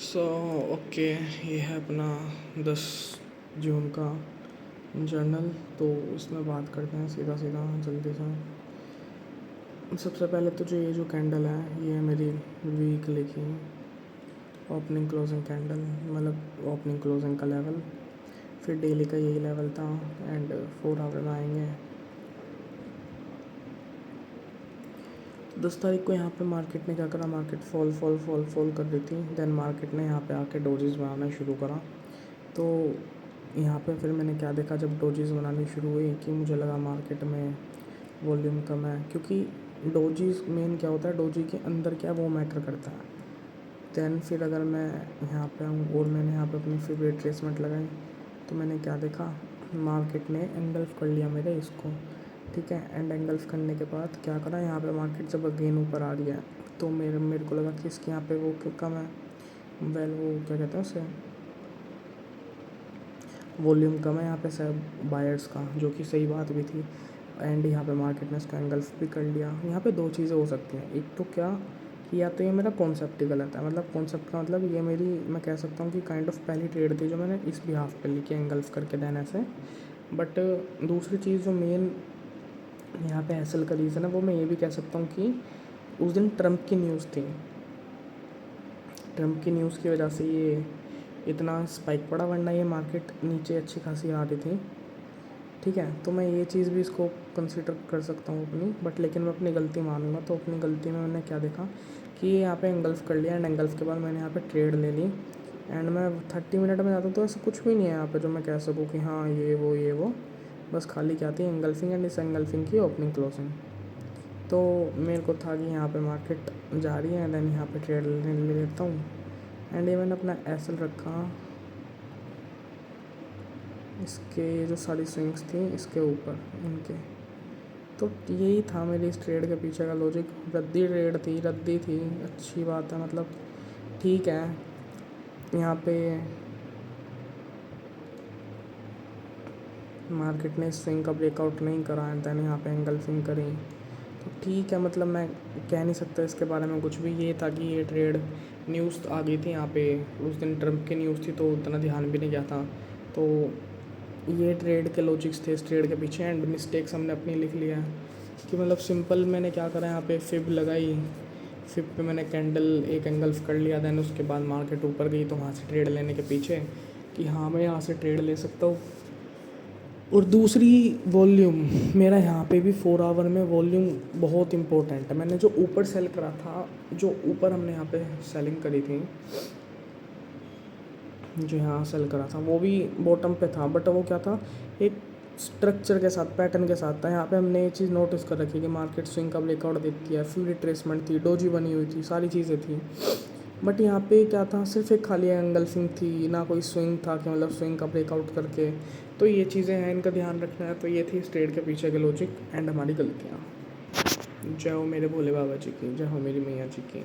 So okay, ये है अपना 10 जून का जर्नल। तो इसमें बात करते हैं सीधा सीधा जल्दी से। सबसे पहले तो जो ये जो कैंडल है ये है मेरी वीक लिखी ओपनिंग क्लोजिंग कैंडल, मतलब ओपनिंग क्लोजिंग का लेवल। फिर डेली का यही लेवल था एंड 4 आवर में आएंगे। 10 तारीख को यहाँ पे मार्केट ने क्या करा, मार्केट फॉल कर रही थी। देन मार्केट ने यहाँ पे आके डोजेस बनाना शुरू करा। तो यहाँ पे फिर मैंने क्या देखा, जब डोजेस बनानी शुरू हुई कि मुझे लगा मार्केट में वॉल्यूम कम है, क्योंकि डोजीज मेन क्या होता है, डोजी के अंदर क्या वो मैटर करता है। देन फिर अगर मैं यहाँ पे आऊँ और मैंने यहाँ पे अपनी फिर रिट्रेसमेंट लगाई तो मैंने क्या देखा, मार्केट ने एंगल्फ कर लिया मेरे इसको, ठीक है। एंड एंगल्फ करने के बाद क्या करा, यहाँ पे मार्केट जब अगेन ऊपर आ रही है तो मेरे को लगा कि इसके यहाँ पे वो कम है, वेल वो क्या कहते हैं उसे, वॉल्यूम कम है यहाँ पे सब बायर्स का, जो कि सही बात भी थी। एंड यहाँ पे मार्केट ने इसका एंगल्फ भी कर लिया। यहाँ पे दो चीज़ें हो सकती हैं, एक तो क्या कि या तो ये मेरा कॉन्सेप्ट ही गलत है, मतलब कॉन्सेप्ट का मतलब ये मेरी, मैं कह सकता हूँ कि काइंड ऑफ पहली ट्रेड थी जो मैंने इस बिहाफ पे ली कि एंगल्फ करके देने से। बट दूसरी चीज़ जो मेन यहाँ पे हैसल का रीज़न है वो मैं ये भी कह सकता हूँ कि उस दिन ट्रम्प की न्यूज़ थी। ट्रम्प की न्यूज़ की वजह से ये इतना स्पाइक पड़ा, वरना ये मार्केट नीचे अच्छी खासी आ रही थी, ठीक है। तो मैं ये चीज़ भी इसको कंसिडर कर सकता हूँ अपनी, बट लेकिन मैं अपनी गलती मानूंगा। तो अपनी गलती में मैंने क्या देखा कि ये यहाँ पे एंगल्फ कर लिया एंड एंगल्फ के बाद मैंने यहाँ पे ट्रेड ले ली। एंड मैं 30 मिनट में जाता हूँ तो ऐसा कुछ भी नहीं है यहाँ पे जो मैं कह सकूँ कि हाँ ये वो बस खाली क्या थी, एंगल्फिंग एंड इस एंगल्फिंग की ओपनिंग क्लोजिंग। तो मेरे को था कि यहाँ पे मार्केट जा रही है, देन यहाँ पे ट्रेड ले लेता हूँ। एंड ये मैंने अपना एसएल रखा इसके जो सारी स्विंग्स थी इसके ऊपर इनके। तो यही था मेरी इस ट्रेड के पीछे का लॉजिक। रद्दी ट्रेड थी, रद्दी थी, अच्छी बात है, मतलब ठीक है। यहाँ पे मार्केट ने स्विंग का ब्रेकआउट नहीं करा एंड देन यहाँ पे एंगल्फिंग करी, तो ठीक है। मतलब मैं कह नहीं सकता इसके बारे में कुछ भी। ये था कि ये ट्रेड न्यूज़ आ गई थी यहाँ पे, उस दिन ट्रम्प की न्यूज़ थी तो उतना ध्यान भी नहीं गया था। तो ये ट्रेड के लॉजिक्स थे इस ट्रेड के पीछे एंड मिस्टेक्स हमने अपनी लिख लिया कि मतलब सिंपल मैंने क्या करा, यहाँ पे फिब लगाई, फिब पे मैंने कैंडल एक एंगल्फ कर लिया। देन उसके बाद मार्केट ऊपर गई तो वहाँ से ट्रेड लेने के पीछे कि हाँ मैं यहाँ से ट्रेड ले सकता हूँ। और दूसरी वॉल्यूम, मेरा यहाँ पे भी 4 आवर में वॉल्यूम बहुत इंपॉर्टेंट है। मैंने जो ऊपर सेल करा था, जो ऊपर हमने यहाँ पे सेलिंग करी थी, जो यहाँ सेल करा था वो भी बॉटम पे था, बट वो क्या था, एक स्ट्रक्चर के साथ, पैटर्न के साथ था। यहाँ पे हमने ये चीज़ नोटिस कर रखी कि मार्केट स्विंग का ब्रेकआउट देती है, फिर रिट्रेसमेंट थी, डोजी बनी हुई थी, सारी चीज़ें थी। बट यहाँ पे क्या था, सिर्फ एक खाली एंगल्फिंग थी, ना कोई स्विंग था कि मतलब स्विंग का ब्रेकआउट करके। तो ये चीज़ें हैं, इनका ध्यान रखना है। तो ये थी इस ट्रेड के पीछे के लॉजिक एंड हमारी गलतियाँ। जय हो मेरे भोले बाबा जी की, जय हो मेरी मैया जी की।